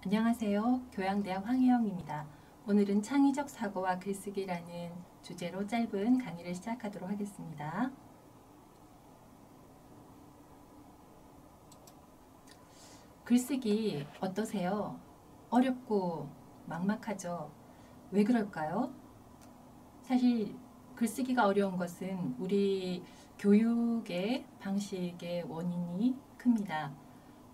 안녕하세요. 교양대학 황혜영입니다. 오늘은 창의적 사고와 글쓰기라는 주제로 짧은 강의를 시작하도록 하겠습니다. 글쓰기 어떠세요? 어렵고 막막하죠? 왜 그럴까요? 사실 글쓰기가 어려운 것은 우리 교육의 방식의 원인이 큽니다.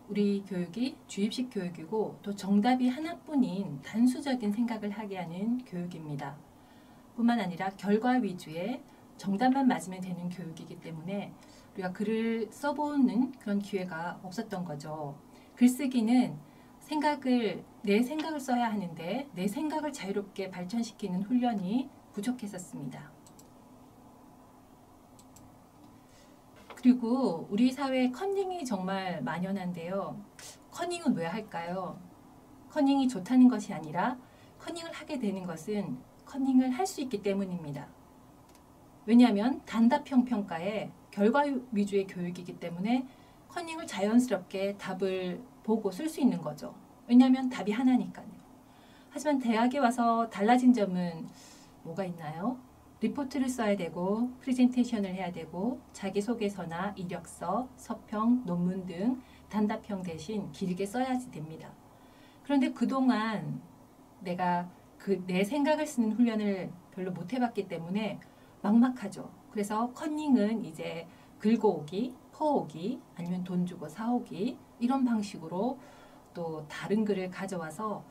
우리 교육이 주입식 교육이고 또 정답이 하나뿐인 단수적인 생각을 하게 하는 교육입니다. 뿐만 아니라 결과 위주의 정답만 맞으면 되는 교육이기 때문에 우리가 글을 써보는 그런 기회가 없었던 거죠. 글쓰기는 내 생각을 써야 하는데 내 생각을 자유롭게 발전시키는 훈련이 부족했었습니다. 그리고 우리 사회에 커닝이 정말 만연한데요. 커닝은 왜 할까요? 커닝이 좋다는 것이 아니라 커닝을 하게 되는 것은 커닝을 할 수 있기 때문입니다. 왜냐하면 단답형 평가에 결과 위주의 교육이기 때문에 커닝을 자연스럽게 답을 보고 쓸 수 있는 거죠. 왜냐하면 답이 하나니까요. 하지만 대학에 와서 달라진 점은 뭐가 있나요? 리포트를 써야 되고 프레젠테이션을 해야 되고 자기소개서나 이력서, 서평, 논문 등 단답형 대신 길게 써야지 됩니다. 그런데 그동안 내가 내 생각을 쓰는 훈련을 별로 못 해봤기 때문에 막막하죠. 그래서 커닝은 이제 긁어오기, 퍼오기, 아니면 돈 주고 사오기 이런 방식으로 또 다른 글을 가져와서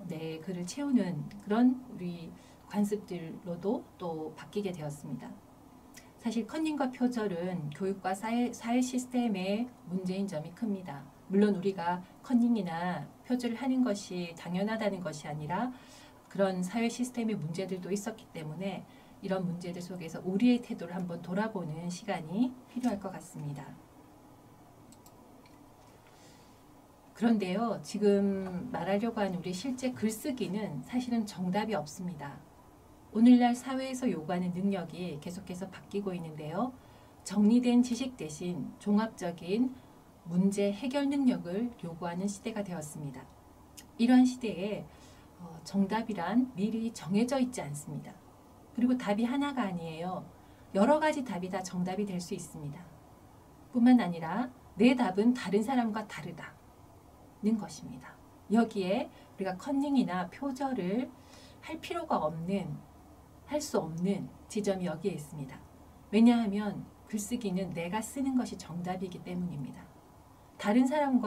내 글을 채우는 그런 우리 관습들로도 또 바뀌게 되었습니다. 사실 커닝과 표절은 교육과 사회 시스템의 문제인 점이 큽니다. 물론 우리가 커닝이나 표절을 하는 것이 당연하다는 것이 아니라 그런 사회 시스템의 문제들도 있었기 때문에 이런 문제들 속에서 우리의 태도를 한번 돌아보는 시간이 필요할 것 같습니다. 그런데요, 지금 말하려고 하는 우리 실제 글쓰기는 사실은 정답이 없습니다. 오늘날 사회에서 요구하는 능력이 계속해서 바뀌고 있는데요. 정리된 지식 대신 종합적인 문제 해결 능력을 요구하는 시대가 되었습니다. 이러한 시대에 정답이란 미리 정해져 있지 않습니다. 그리고 답이 하나가 아니에요. 여러 가지 답이 다 정답이 될 수 있습니다. 뿐만 아니라 내 답은 다른 사람과 다르다는 것입니다. 여기에 우리가 커닝이나 표절을 할 필요가 없는, 할 수 없는 지점이 여기에 있습니다. 왜냐하면 글쓰기는 내가 쓰는 것이 정답이기 때문입니다. 다른 사람이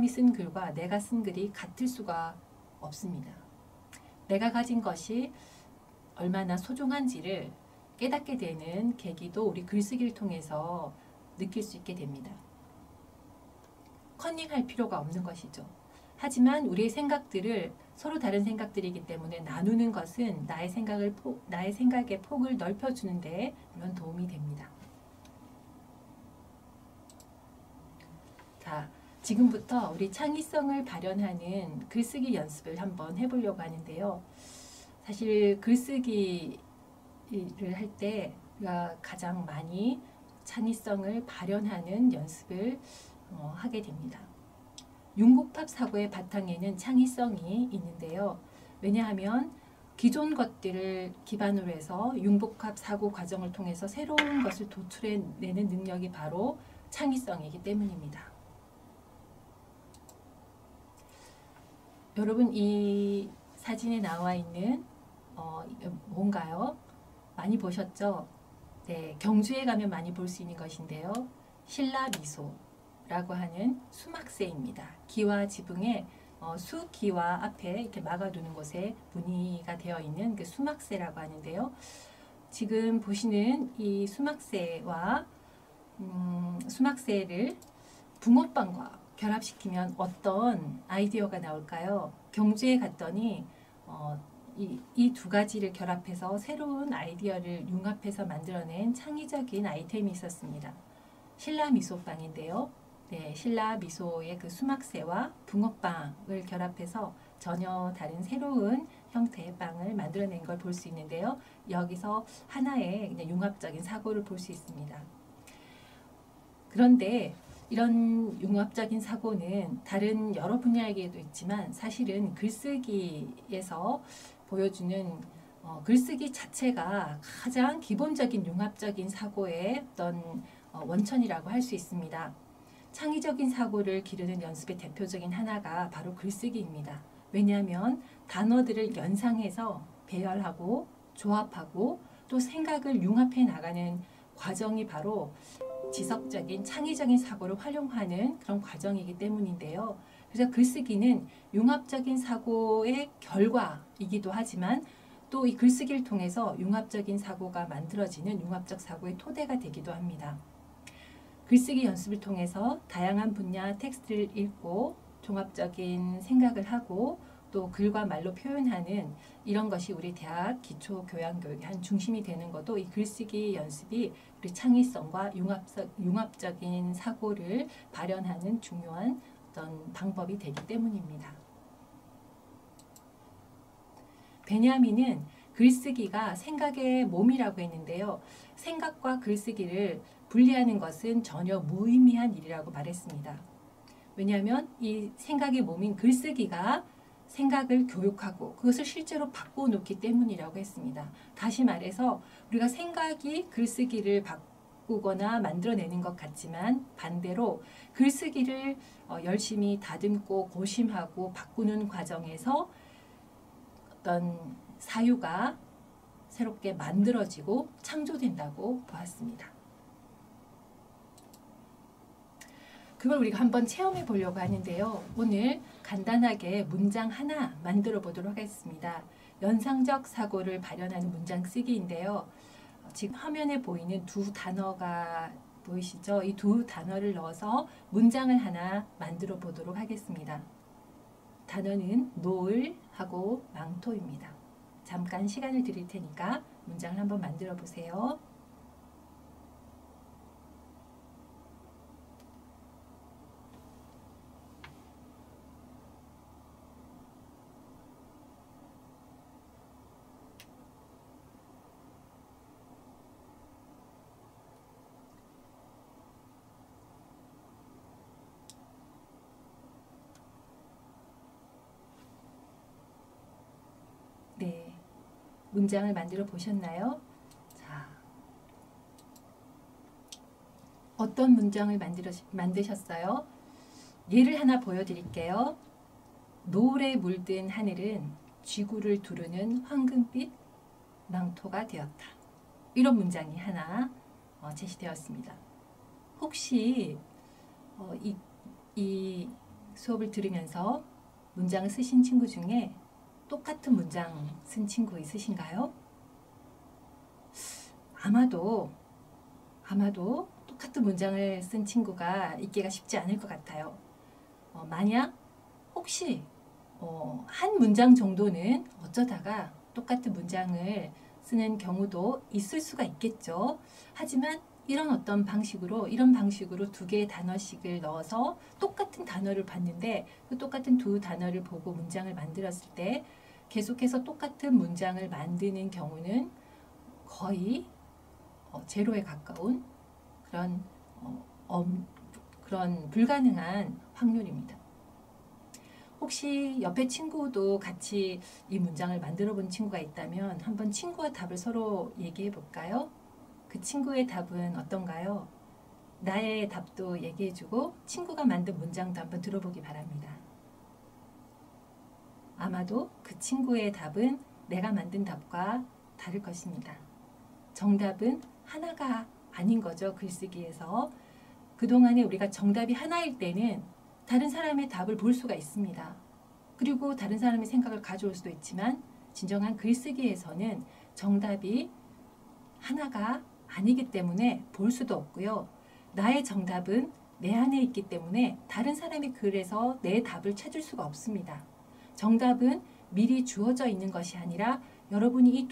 쓴 글과 내가 쓴 글이 같을 수가 없습니다. 내가 가진 것이 얼마나 소중한지를 깨닫게 되는 계기도 우리 글쓰기를 통해서 느낄 수 있게 됩니다. 커닝할 필요가 없는 것이죠. 하지만 우리의 생각들을 서로 다른 생각들이기 때문에 나누는 것은 나의 생각의 폭을 넓혀주는 데 물론 도움이 됩니다. 자, 지금부터 우리 창의성을 발현하는 글쓰기 연습을 한번 해보려고 하는데요. 사실 글쓰기를 할 때 우리가 가장 많이 창의성을 발현하는 연습을 하게 됩니다. 융복합 사고의 바탕에는 창의성이 있는데요. 왜냐하면 기존 것들을 기반으로 해서 융복합 사고 과정을 통해서 새로운 것을 도출해내는 능력이 바로 창의성이기 때문입니다. 여러분, 이 사진에 나와 있는 뭔가요? 많이 보셨죠? 네, 경주에 가면 많이 볼 수 있는 것인데요. 신라미소라고 하는 수막새입니다. 기와 지붕에 수기와 앞에 이렇게 막아두는 곳에 무늬가 되어 있는 그 수막새라고 하는데요. 지금 보시는 이 수막새와 수막새를 붕어빵과 결합시키면 어떤 아이디어가 나올까요? 경주에 갔더니 이 두 가지를 결합해서 새로운 아이디어를 융합해서 만들어낸 창의적인 아이템이 있었습니다. 신라미소빵인데요. 네, 신라미소의 그 수막새와 붕어빵을 결합해서 전혀 다른 새로운 형태의 빵을 만들어낸 걸 볼 수 있는데요. 여기서 하나의 그냥 융합적인 사고를 볼 수 있습니다. 그런데 이런 융합적인 사고는 다른 여러 분야에게도 있지만 사실은 글쓰기에서 보여주는 글쓰기 자체가 가장 기본적인 융합적인 사고의 어떤 원천이라고 할 수 있습니다. 창의적인 사고를 기르는 연습의 대표적인 하나가 바로 글쓰기입니다. 왜냐하면 단어들을 연상해서 배열하고 조합하고 또 생각을 융합해 나가는 과정이 바로 지속적인 창의적인 사고를 활용하는 그런 과정이기 때문인데요. 그래서 글쓰기는 융합적인 사고의 결과이기도 하지만 또 이 글쓰기를 통해서 융합적인 사고가 만들어지는 융합적 사고의 토대가 되기도 합니다. 글쓰기 연습을 통해서 다양한 분야 텍스트를 읽고 종합적인 생각을 하고 또 글과 말로 표현하는 이런 것이 우리 대학 기초교양교육의 한 중심이 되는 것도 이 글쓰기 연습이 우리 창의성과 융합적인 사고를 발현하는 중요한 어떤 방법이 되기 때문입니다. 베냐민은 글쓰기가 생각의 몸이라고 했는데요. 생각과 글쓰기를 분리하는 것은 전혀 무의미한 일이라고 말했습니다. 왜냐하면 이 생각의 몸인 글쓰기가 생각을 교육하고 그것을 실제로 바꿔놓기 때문이라고 했습니다. 다시 말해서 우리가 생각이 글쓰기를 바꾸거나 만들어내는 것 같지만 반대로 글쓰기를 열심히 다듬고 고심하고 바꾸는 과정에서 어떤 사유가 새롭게 만들어지고 창조된다고 보았습니다. 그걸 우리가 한번 체험해 보려고 하는데요. 오늘 간단하게 문장 하나 만들어 보도록 하겠습니다. 연상적 사고를 발현하는 문장 쓰기인데요. 지금 화면에 보이는 두 단어가 보이시죠? 이 두 단어를 넣어서 문장을 하나 만들어 보도록 하겠습니다. 단어는 노을하고 망토입니다. 잠깐 시간을 드릴 테니까 문장을 한번 만들어 보세요. 네, 문장을 만들어 보셨나요? 자, 어떤 문장을 만드셨어요? 예를 하나 보여드릴게요. 노을에 물든 하늘은 지구를 두르는 황금빛 망토가 되었다. 이런 문장이 하나 제시되었습니다. 혹시 이 수업을 들으면서 문장을 쓰신 친구 중에 똑같은 문장 쓴 친구 있으신가요? 아마도 똑같은 문장을 쓴 친구가 있기가 쉽지 않을 것 같아요. 만약 혹시 한 문장 정도는 어쩌다가 똑같은 문장을 쓰는 경우도 있을 수가 있겠죠. 하지만 이런 방식으로 두 개의 단어씩을 넣어서 똑같은 단어를 봤는데 그 똑같은 두 단어를 보고 문장을 만들었을 때 계속해서 똑같은 문장을 만드는 경우는 거의 제로에 가까운 그런 불가능한 확률입니다. 혹시 옆에 친구도 같이 이 문장을 만들어 본 친구가 있다면 한번 친구와 답을 서로 얘기해 볼까요? 그 친구의 답은 어떤가요? 나의 답도 얘기해주고 친구가 만든 문장도 한번 들어보기 바랍니다. 아마도 그 친구의 답은 내가 만든 답과 다를 것입니다. 정답은 하나가 아닌 거죠. 글쓰기에서. 그동안에 우리가 정답이 하나일 때는 다른 사람의 답을 볼 수가 있습니다. 그리고 다른 사람의 생각을 가져올 수도 있지만 진정한 글쓰기에서는 정답이 하나가 아니기 때문에 볼 수도 없고요. 나의 정답은 내 안에 있기 때문에 다른 사람의 글에서 내 답을 찾을 수가 없습니다. 정답은 미리 주어져 있는 것이 아니라 여러분이 이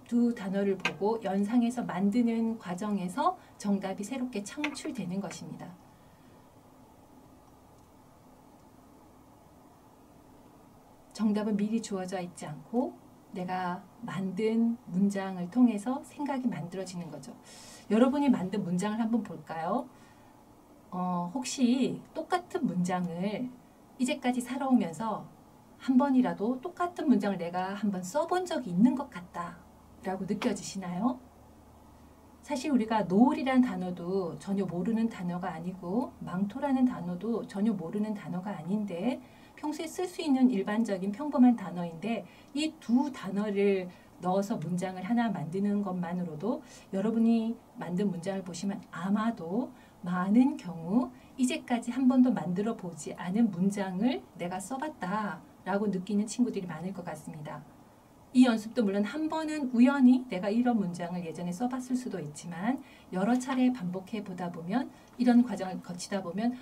두 단어를 보고 연상해서 만드는 과정에서 정답이 새롭게 창출되는 것입니다. 정답은 미리 주어져 있지 않고 내가 만든 문장을 통해서 생각이 만들어지는 거죠. 여러분이 만든 문장을 한번 볼까요? 혹시 똑같은 문장을 이제까지 살아오면서 한 번이라도 똑같은 문장을 내가 한번 써본 적이 있는 것 같다 라고 느껴지시나요? 사실 우리가 노을이란 단어도 전혀 모르는 단어가 아니고 망토라는 단어도 전혀 모르는 단어가 아닌데 평소에 쓸 수 있는 일반적인 평범한 단어인데 이 두 단어를 넣어서 문장을 하나 만드는 것만으로도 여러분이 만든 문장을 보시면 아마도 많은 경우 이제까지 한 번도 만들어 보지 않은 문장을 내가 써봤다 라고 느끼는 친구들이 많을 것 같습니다. 이 연습도 물론 한 번은 우연히 내가 이런 문장을 예전에 써봤을 수도 있지만 여러 차례 반복해 보다 보면 이런 과정을 거치다 보면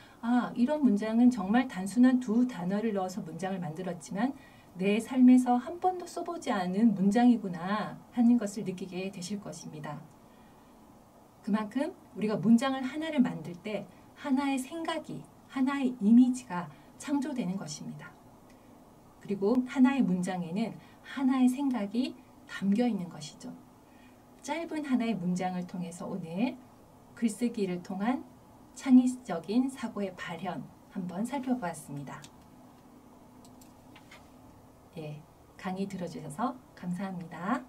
이런 문장은 정말 단순한 두 단어를 넣어서 문장을 만들었지만 내 삶에서 한 번도 써보지 않은 문장이구나 하는 것을 느끼게 되실 것입니다. 그만큼 우리가 문장을 하나를 만들 때 하나의 생각이, 하나의 이미지가 창조되는 것입니다. 그리고 하나의 문장에는 하나의 생각이 담겨 있는 것이죠. 짧은 하나의 문장을 통해서 오늘 글쓰기를 통한 창의적인 사고의 발현 한번 살펴보았습니다. 강의 들어주셔서 감사합니다.